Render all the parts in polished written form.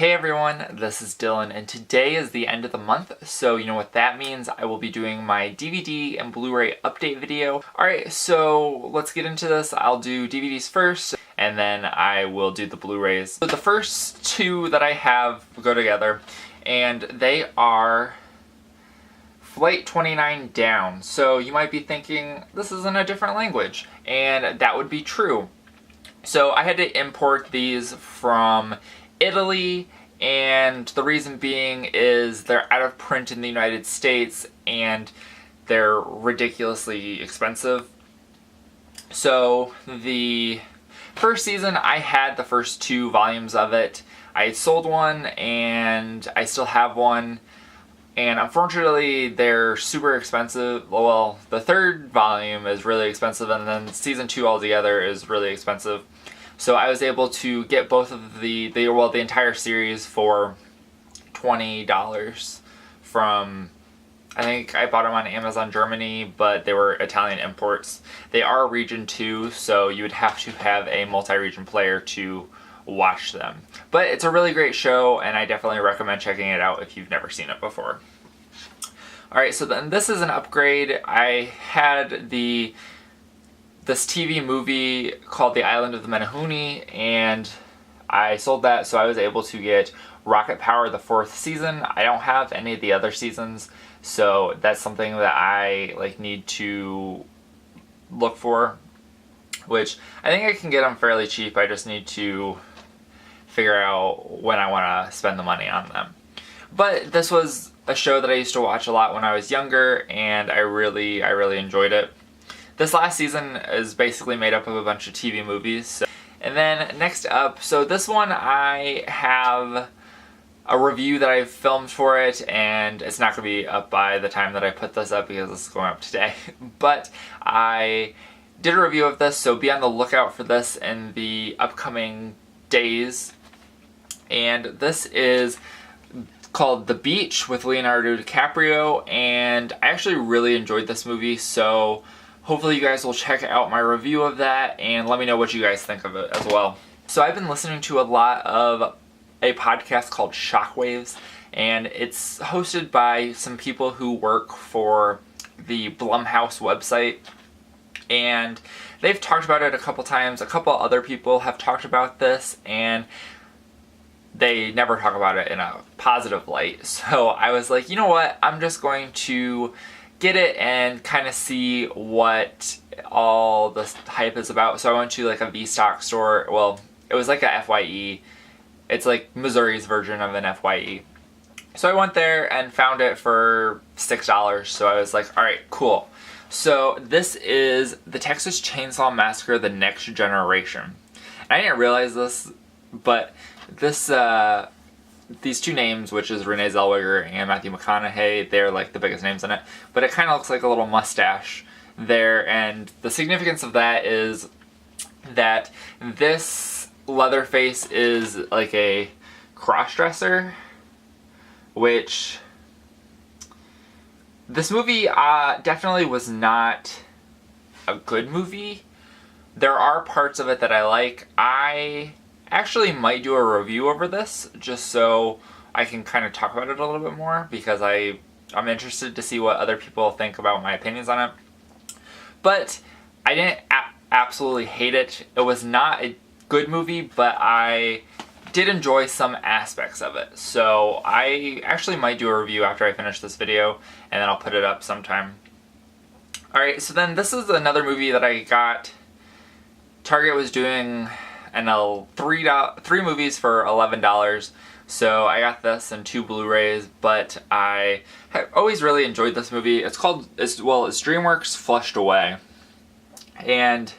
Hey everyone, this is Dylan, and today is the end of the month, so you know what that means. I will be doing my DVD and Blu-ray update video. Alright, so let's get into this. I'll do DVDs first, and then I will do the Blu-rays. So the first two that I have go together, and they are Flight 29 Down. So you might be thinking, this is in a different language, and that would be true. So I had to import these from Italy, and the reason being is they're out of print in the United States and they're ridiculously expensive. So the first season, I had the first 2 volumes of it. I had sold one and I still have one, and unfortunately they're super expensive. Well, the 3rd volume is really expensive, and then season 2 altogether is really expensive. So I was able to get both of the entire series for $20 from, I think I bought them on Amazon Germany, but they were Italian imports. They are region 2, so you would have to have a multi-region player to watch them. But it's a really great show, and I definitely recommend checking it out if you've never seen it before. Alright, so then this is an upgrade. I had this TV movie called The Island of the Menehune, and I sold that, so I was able to get Rocket Power, the 4th season. I don't have any of the other seasons, so that's something that I need to look for, which I think I can get them fairly cheap. I just need to figure out when I want to spend the money on them. But this was a show that I used to watch a lot when I was younger, and I really enjoyed it. This last season is basically made up of a bunch of TV movies. And then next up, so this one I have a review that I filmed for it, and it's not going to be up by the time that I put this up because it's going up today. But I did a review of this, so be on the lookout for this in the upcoming days. And this is called The Beach with Leonardo DiCaprio, and I actually really enjoyed this movie, so hopefully you guys will check out my review of that and let me know what you guys think of it as well. So I've been listening to a lot of a podcast called Shockwaves, and it's hosted by some people who work for the Blumhouse website, and they've talked about it a couple times. A couple other people have talked about this, and they never talk about it in a positive light. So I was like, you know what, I'm just going to get it and kind of see what all the hype is about. So I went to a V-Stock store. Well, it was like a FYE. It's like Missouri's version of an FYE. So I went there and found it for $6. So I was like, alright, cool. So this is the Texas Chainsaw Massacre: The Next Generation. And I didn't realize this, but these two names, which is Renee Zellweger and Matthew McConaughey, they're the biggest names in it, but it kind of looks like a little mustache there, and the significance of that is that this Leatherface is like a cross-dresser, which this movie definitely was not a good movie. There are parts of it that I like. I actually might do a review over this just so I can kind of talk about it a little bit more, because I'm interested to see what other people think about my opinions on it. But I didn't absolutely hate it. It was not a good movie, but I did enjoy some aspects of it. So I actually might do a review after I finish this video, and then I'll put it up sometime. Alright, so then this is another movie that I got. Target was doing three movies for $11, so I got this and 2 Blu-rays, but I have always really enjoyed this movie. It's DreamWorks Flushed Away, and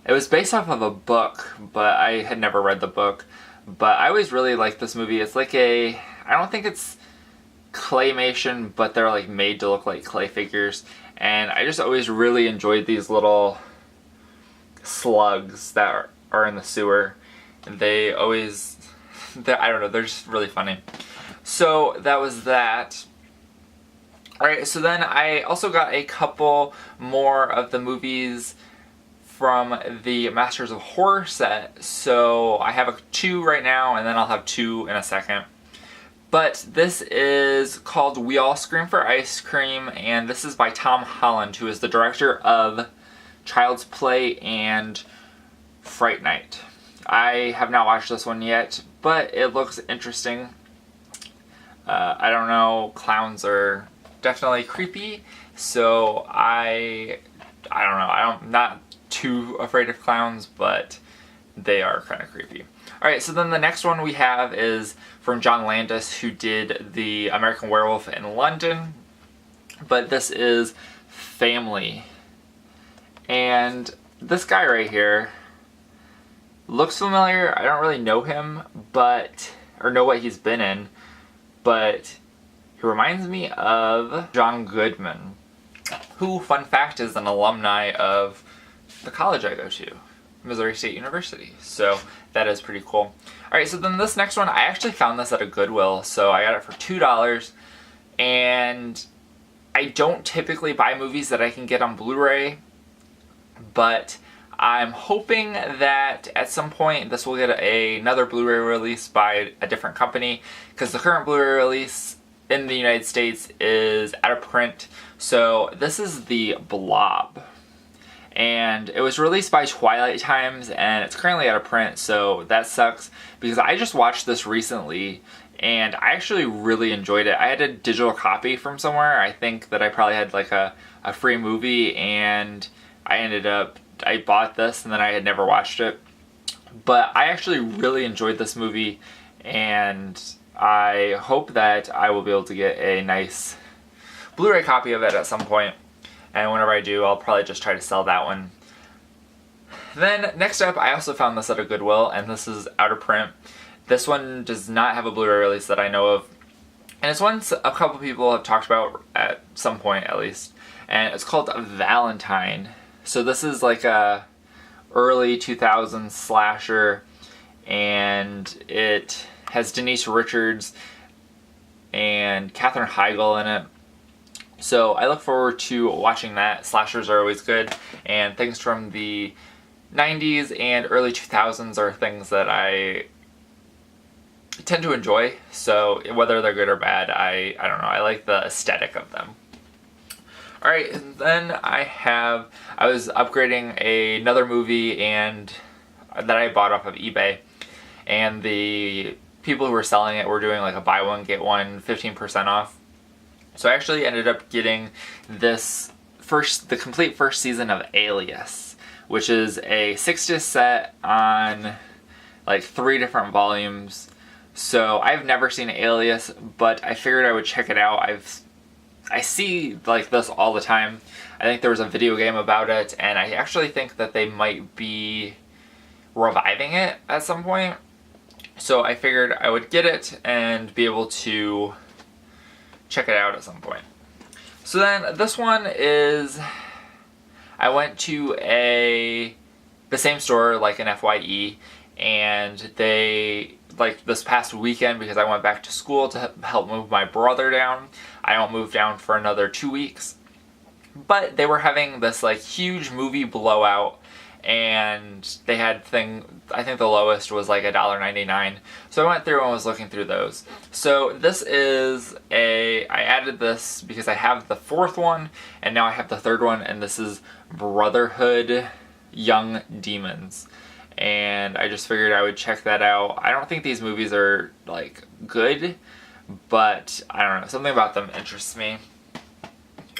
it was based off of a book, but I had never read the book, but I always really liked this movie. It's I don't think it's claymation, but they're made to look like clay figures, and I just always really enjoyed these little slugs that are in the sewer, and I don't know, they're just really funny. So that was that. Alright, so then I also got a couple more of the movies from the Masters of Horror set. So I have 2 right now, and then I'll have 2 in a second. But this is called We All Scream for Ice Cream, and this is by Tom Holland, who is the director of Child's Play and Fright Night. I have not watched this one yet, but it looks interesting. I don't know, clowns are definitely creepy, so I don't know, I'm not too afraid of clowns, but they are kind of creepy. Alright, so then the next one we have is from John Landis, who did the American Werewolf in London, but this is Family. And this guy right here looks familiar. I don't really know him, or know what he's been in, but he reminds me of John Goodman, who, fun fact, is an alumni of the college I go to, Missouri State University. So that is pretty cool. Alright, so then this next one, I actually found this at a Goodwill, so I got it for $2, and I don't typically buy movies that I can get on Blu-ray, but I'm hoping that at some point this will get another Blu-ray release by a different company, because the current Blu-ray release in the United States is out of print. So this is The Blob, and it was released by Twilight Times, and it's currently out of print, so that sucks, because I just watched this recently and I actually really enjoyed it. I had a digital copy from somewhere. I think that I probably had like a free movie, and I bought this and then I had never watched it. But I actually really enjoyed this movie, and I hope that I will be able to get a nice Blu-ray copy of it at some point. And whenever I do, I'll probably just try to sell that one. Then next up, I also found this at a Goodwill, and this is out of print. This one does not have a Blu-ray release that I know of. And it's one a couple people have talked about at some point at least. And it's called Valentine. So this is like a early 2000s slasher, and it has Denise Richards and Katherine Heigl in it. So I look forward to watching that. Slashers are always good, and things from the 90s and early 2000s are things that I tend to enjoy. So whether they're good or bad, I don't know, I like the aesthetic of them. Alright, and then I was upgrading another movie and that I bought off of eBay, and the people who were selling it were doing like a buy one get one 15% off. So I actually ended up getting the complete first season of Alias, which is a 6-disc set on like 3 different volumes. So I've never seen Alias, but I figured I would check it out. I see like this all the time. I think there was a video game about it, and I actually think that they might be reviving it at some point. So I figured I would get it and be able to check it out at some point. So then this one is, I went to the same store like an FYE, and they, like this past weekend, because I went back to school to help move my brother down. I don't move down for another 2 weeks. But they were having this like huge movie blowout, and they had I think the lowest was like $1.99. So I went through and was looking through those. So this is I added this because I have the 4th one, and now I have the 3rd one, and this is Brotherhood Young Demons. And I just figured I would check that out. I don't think these movies are like good, but I don't know, something about them interests me.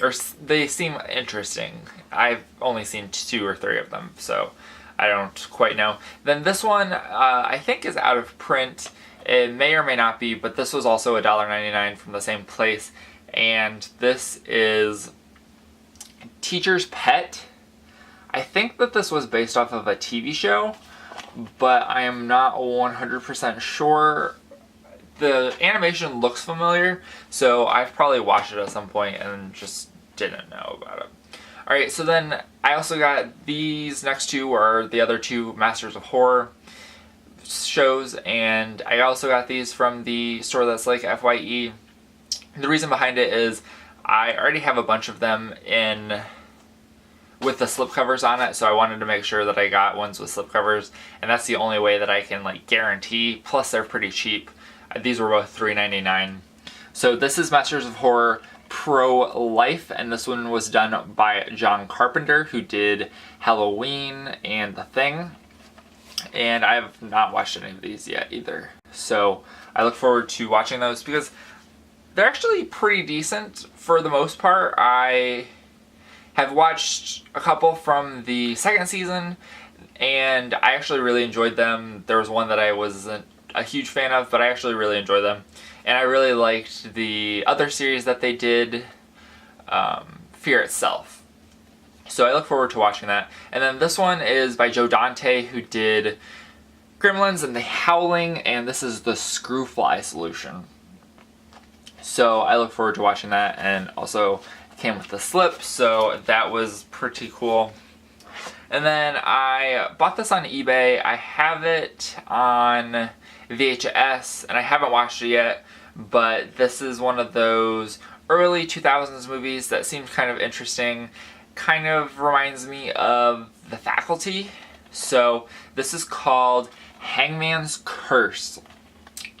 Or they seem interesting. I've only seen 2 or 3 of them, so I don't quite know. Then this one, I think is out of print. It may or may not be, but this was also $1.99 from the same place. And this is Teacher's Pet. I think that this was based off of a TV show, but I am not 100% sure. The animation looks familiar, so I've probably watched it at some point and just didn't know about it. Alright, so then I also got these next 2 are the other 2 Masters of Horror shows, and I also got these from the store that's like FYE. The reason behind it is I already have a bunch of them in with the slipcovers on it, so I wanted to make sure that I got ones with slipcovers, and that's the only way that I can like guarantee. Plus they're pretty cheap. These were both $3.99. So this is Masters of Horror Pro Life, and this one was done by John Carpenter, who did Halloween and The Thing. And I have not watched any of these yet either. So I look forward to watching those because they're actually pretty decent for the most part. I have watched a couple from the second season, and I actually really enjoyed them. There was one that I wasn't a huge fan of, but I actually really enjoyed them. And I really liked the other series that they did, Fear Itself. So I look forward to watching that. And then this one is by Joe Dante, who did Gremlins and The Howling, and this is the Screwfly Solution. So I look forward to watching that, and also came with the slip, so that was pretty cool. And then I bought this on eBay. I have it on VHS, and I haven't watched it yet, but this is one of those early 2000s movies that seems kind of interesting. Kind of reminds me of The Faculty. So this is called Hangman's Curse.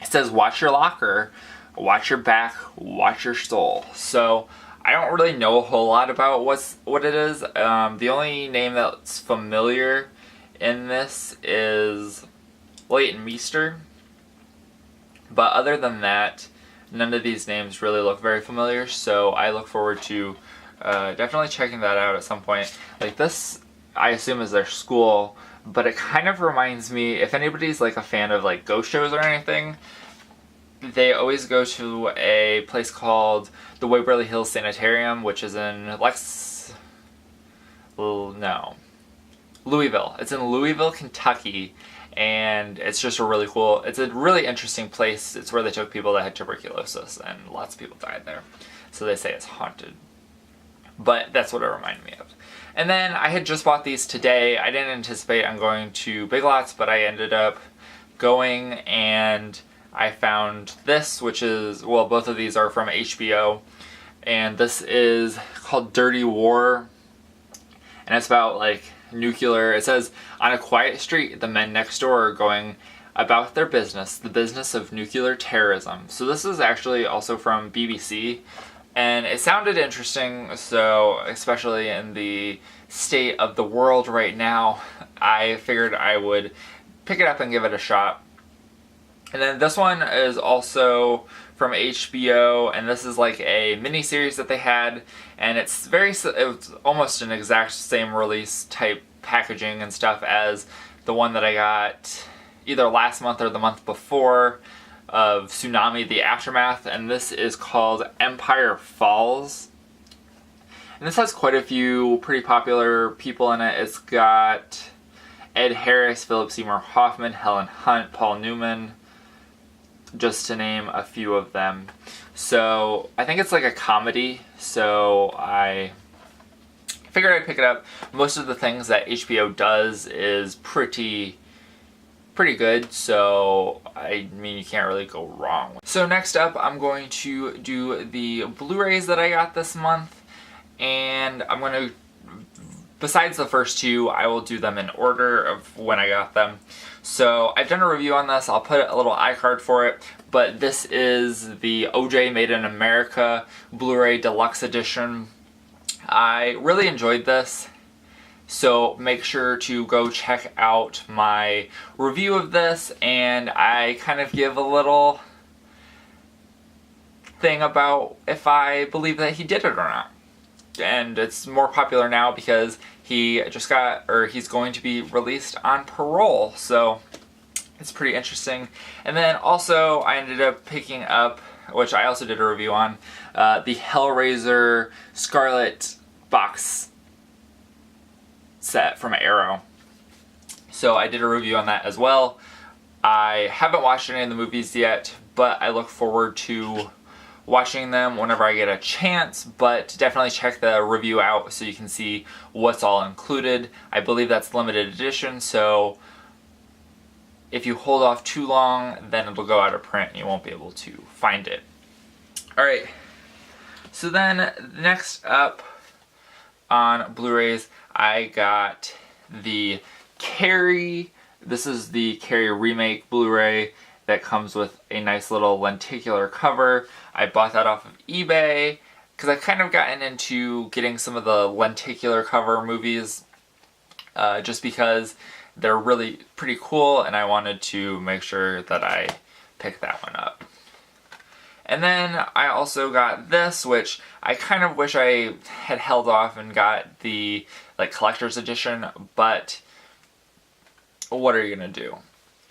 It says, watch your locker, watch your back, watch your soul. So I don't really know a whole lot about what it is. The only name that's familiar in this is Leighton Meester. But other than that, none of these names really look very familiar, so I look forward to definitely checking that out at some point. Like this, I assume is their school, but it kind of reminds me, if anybody's like a fan of like ghost shows or anything, they always go to a place called the Waverly Hills Sanitarium, which is in Louisville. It's in Louisville, Kentucky, and it's just it's a really interesting place. It's where they took people that had tuberculosis, and lots of people died there. So they say it's haunted. But that's what it reminded me of. And then I had just bought these today. I didn't anticipate on going to Big Lots, but I ended up going, and I found this, which is, well, both of these are from HBO, and this is called Dirty War, and it's about like nuclear. It says, on a quiet street, the men next door are going about their business, the business of nuclear terrorism. So this is actually also from BBC, and it sounded interesting, so especially in the state of the world right now, I figured I would pick it up and give it a shot. And then this one is also from HBO, and this is like a mini-series that they had, and it's almost an exact same release type packaging and stuff as the one that I got either last month or the month before of Tsunami: The Aftermath, and this is called Empire Falls. And this has quite a few pretty popular people in it. It's got Ed Harris, Philip Seymour Hoffman, Helen Hunt, Paul Newman, just to name a few of them. So I think it's like a comedy, so I figured I'd pick it up. Most of the things that HBO does is pretty good, so I mean you can't really go wrong. So next up I'm going to do the Blu-rays that I got this month, and I'm going to, besides the first two, I will do them in order of when I got them. So I've done a review on this, I'll put a little iCard for it, but this is the OJ Made in America Blu-ray Deluxe Edition. I really enjoyed this, so make sure to go check out my review of this, and I kind of give a little thing about if I believe that he did it or not. And it's more popular now because he just he's going to be released on parole, so it's pretty interesting. And then also I ended up picking up, which I also did a review on, the Hellraiser Scarlet box set from Arrow. So I did a review on that as well. I haven't watched any of the movies yet, but I look forward to watching them whenever I get a chance, but definitely check the review out so you can see what's all included. I believe that's limited edition, so if you hold off too long, then it'll go out of print and you won't be able to find it. Alright, so then next up, on Blu-rays, I got the Carrie. This is the Carrie remake Blu-ray that comes with a nice little lenticular cover. I bought that off of eBay because I've kind of gotten into getting some of the lenticular cover movies just because they're really pretty cool, and I wanted to make sure that I picked that one up. And then I also got this, which I kind of wish I had held off and got the collector's edition, but what are you gonna do?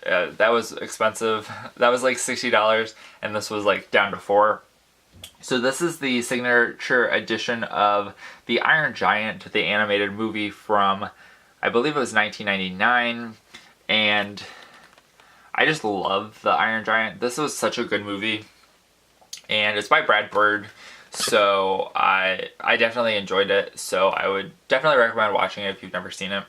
That was expensive. That was like $60, and this was like down to $4. So this is the signature edition of The Iron Giant, the animated movie from, I believe it was 1999, and I just love The Iron Giant. This was such a good movie, and it's by Brad Bird, so I definitely enjoyed it, so I would definitely recommend watching it if you've never seen it.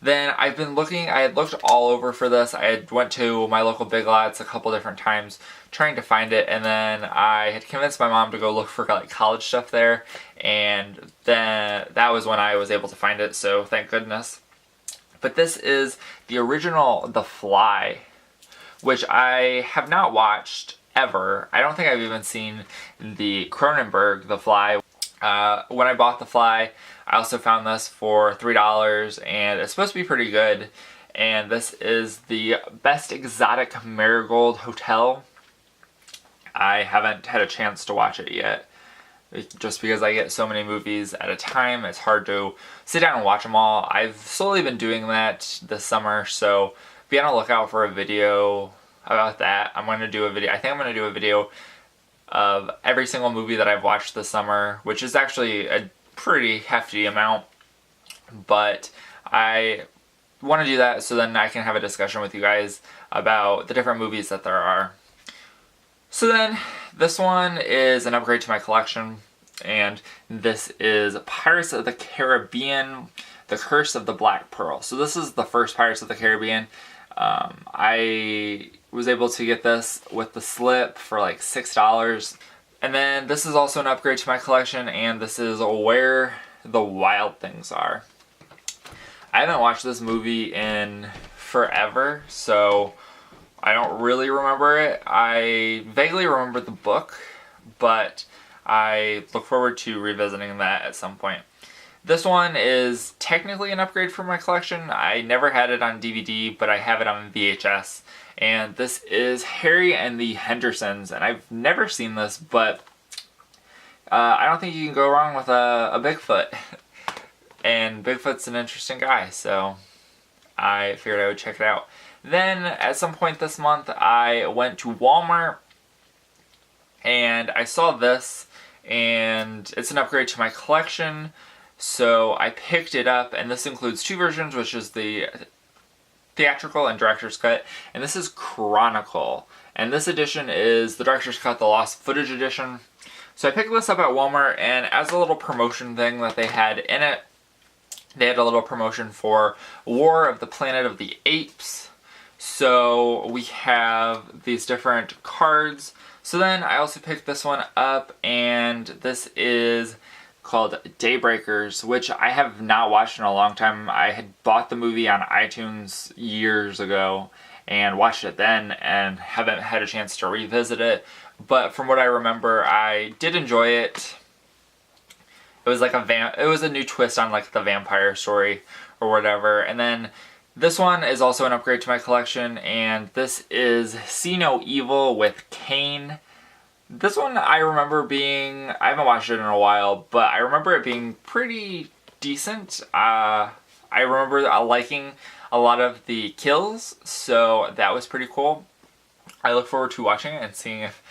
Then I've been looking, I had looked all over for this. I had went to my local Big Lots a couple different times trying to find it, and then I had convinced my mom to go look for like college stuff there, and then that was when I was able to find it, so thank goodness. But this is the original The Fly, which I have not watched ever. I don't think I've even seen the Cronenberg The Fly. When I bought The Fly, I also found this for $3, and it's supposed to be pretty good. And this is the Best Exotic Marigold Hotel. I haven't had a chance to watch it yet, just because I get so many movies at a time. It's hard to sit down and watch them all. I've slowly been doing that this summer, so be on the lookout for a video about that. I'm going to do a video. I think I'm going to do a video of every single movie that I've watched this summer, which is actually a pretty hefty amount, but I want to do that so then I can have a discussion with you guys about the different movies that there are. So then this one is an upgrade to my collection, and this is Pirates of the Caribbean, The Curse of the Black Pearl. So this is the first Pirates of the Caribbean. I was able to get this with the slip for like $6. And then this is also an upgrade to my collection, and this is Where the Wild Things Are. I haven't watched this movie in forever, so I don't really remember it. I vaguely remember the book, but I look forward to revisiting that at some point. This one is technically an upgrade for my collection. I never had it on DVD, but I have it on VHS. And this is Harry and the Hendersons, and I've never seen this, but I don't think you can go wrong with a Bigfoot. And Bigfoot's an interesting guy, so I figured I would check it out. Then, at some point this month, I went to Walmart, and I saw this, and it's an upgrade to my collection, so I picked it up, and this includes two versions, which is the theatrical and director's cut, and this is Chronicle, and this edition is the director's cut, the lost footage edition. So I picked this up at Walmart, and as a little promotion thing that they had in it, they had a little promotion for War of the Planet of the Apes. So we have these different cards. So then I also picked this one up, and this is called Daybreakers, which I have not watched in a long time. I had bought the movie on iTunes years ago and watched it then and haven't had a chance to revisit it. But from what I remember, I did enjoy it. It was like it was a new twist on like the vampire story or whatever. And then this one is also an upgrade to my collection, and this is See No Evil with Kane. This one I remember being, I haven't watched it in a while, but I remember it being pretty decent. I remember liking a lot of the kills, so that was pretty cool. I look forward to watching it and seeing if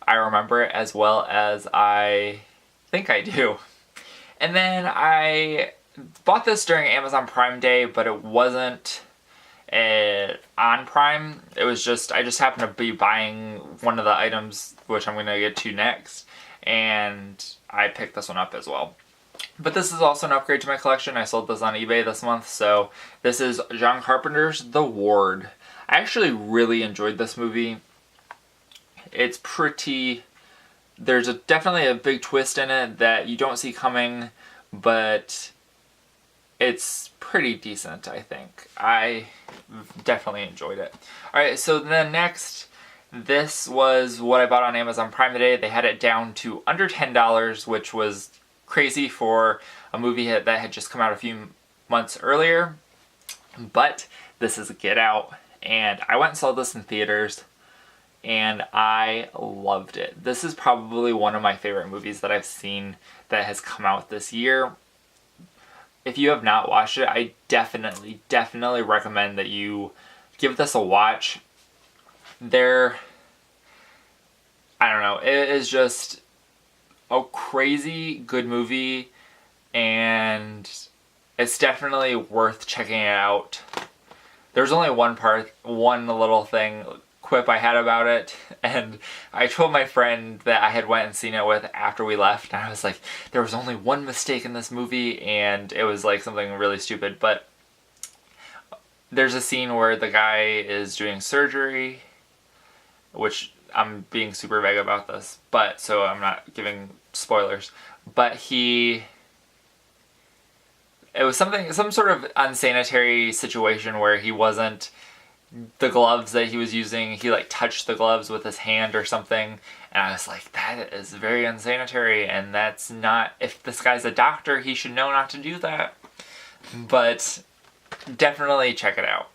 I remember it as well as I think I do. And then I bought this during Amazon Prime Day, but it wasn't on Prime. It was just, I just happened to be buying one of the items, which I'm going to get to next, and I picked this one up as well. But this is also an upgrade to my collection. I sold this on eBay this month, so this is John Carpenter's The Ward. I actually really enjoyed this movie. It's pretty, there's definitely a big twist in it that you don't see coming, but it's pretty decent, I think. I definitely enjoyed it. Alright, so then next, this was what I bought on Amazon Prime today. They had it down to under $10, which was crazy for a movie that had just come out a few months earlier. But this is Get Out, and I went and saw this in theaters, and I loved it. This is probably one of my favorite movies that I've seen that has come out this year. If you have not watched it, I definitely recommend that you give this a watch. I don't know, it is just a crazy good movie, and it's definitely worth checking it out. There's only one little quip I had about it, and I told my friend that I had went and seen it with after we left, and I was like, there was only one mistake in this movie, and it was like something really stupid, but there's a scene where the guy is doing surgery, which I'm being super vague about this, but so I'm not giving spoilers, but it was some sort of unsanitary situation where the gloves that he was using, he like touched the gloves with his hand or something, and I was like, that is very unsanitary, and that's not, if this guy's a doctor, he should know not to do that. But definitely check it out.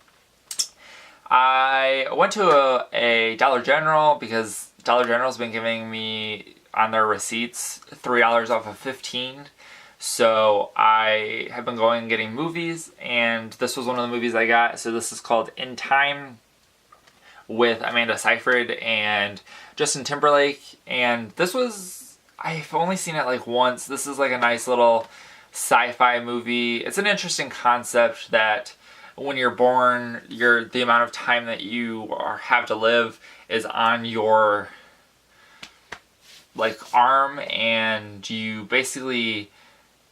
I went to a Dollar General because Dollar General's been giving me, on their receipts, $3 off of 15. So I have been going and getting movies, and this was one of the movies I got. So this is called In Time with Amanda Seyfried and Justin Timberlake. And I've only seen it like once. This is like a nice little sci-fi movie. It's an interesting concept that when you're born, the amount of time that you have to live is on your like arm, and you basically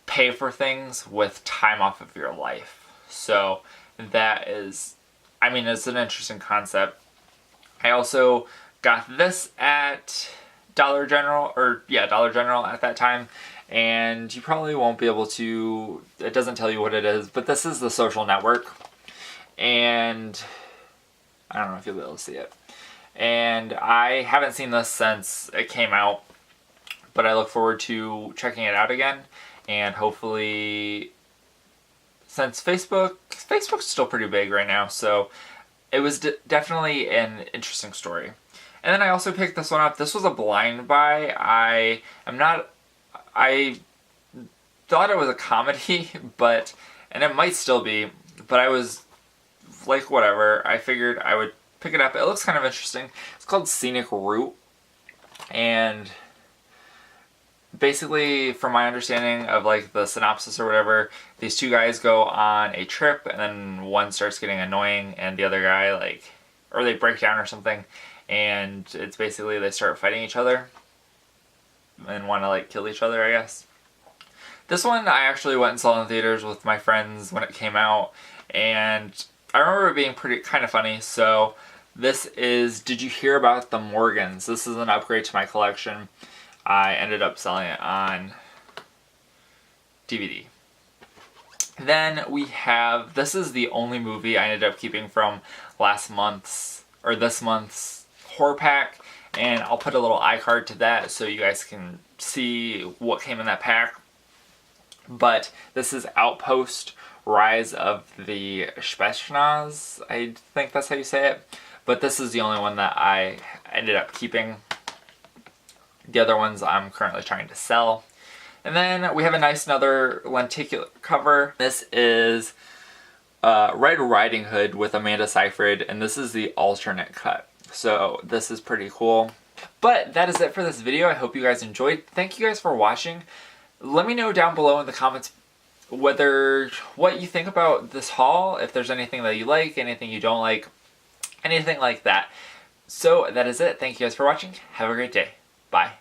pay for things with time off of your life. So that is, it's an interesting concept. I also got this at Dollar General at that time, and you probably won't be able to, it doesn't tell you what it is, but this is The Social Network, and I don't know if you'll be able to see it. And I haven't seen this since it came out, but I look forward to checking it out again. And hopefully, since Facebook's still pretty big right now, so it was definitely an interesting story. And then I also picked this one up. This was a blind buy. I thought it was a comedy, and it might still be, but I was like, whatever. I figured I would pick it up. It looks kind of interesting. It's called Scenic Route, and basically, from my understanding of like the synopsis or whatever, these two guys go on a trip, and then one starts getting annoying, and the other guy or they break down or something, and it's basically they start fighting each other and want to kill each other, I guess. This one I actually went and saw in theaters with my friends when it came out, and I remember it being kind of funny. So this is Did You Hear About the Morgans? This is an upgrade to my collection. I ended up selling it on DVD. Then we have, this is the only movie I ended up keeping from this month's horror pack, and I'll put a little iCard to that so you guys can see what came in that pack. But this is Outpost, Rise of the Spetsnaz, I think that's how you say it. But this is the only one that I ended up keeping. The other ones I'm currently trying to sell. And then we have a nice another lenticular cover. This is Red Riding Hood with Amanda Seyfried, and this is the alternate cut. So this is pretty cool. But that is it for this video. I hope you guys enjoyed. Thank you guys for watching. Let me know down below in the comments what you think about this haul, if there's anything that you like, anything you don't like, anything like that. So that is it. Thank you guys for watching. Have a great day. Bye.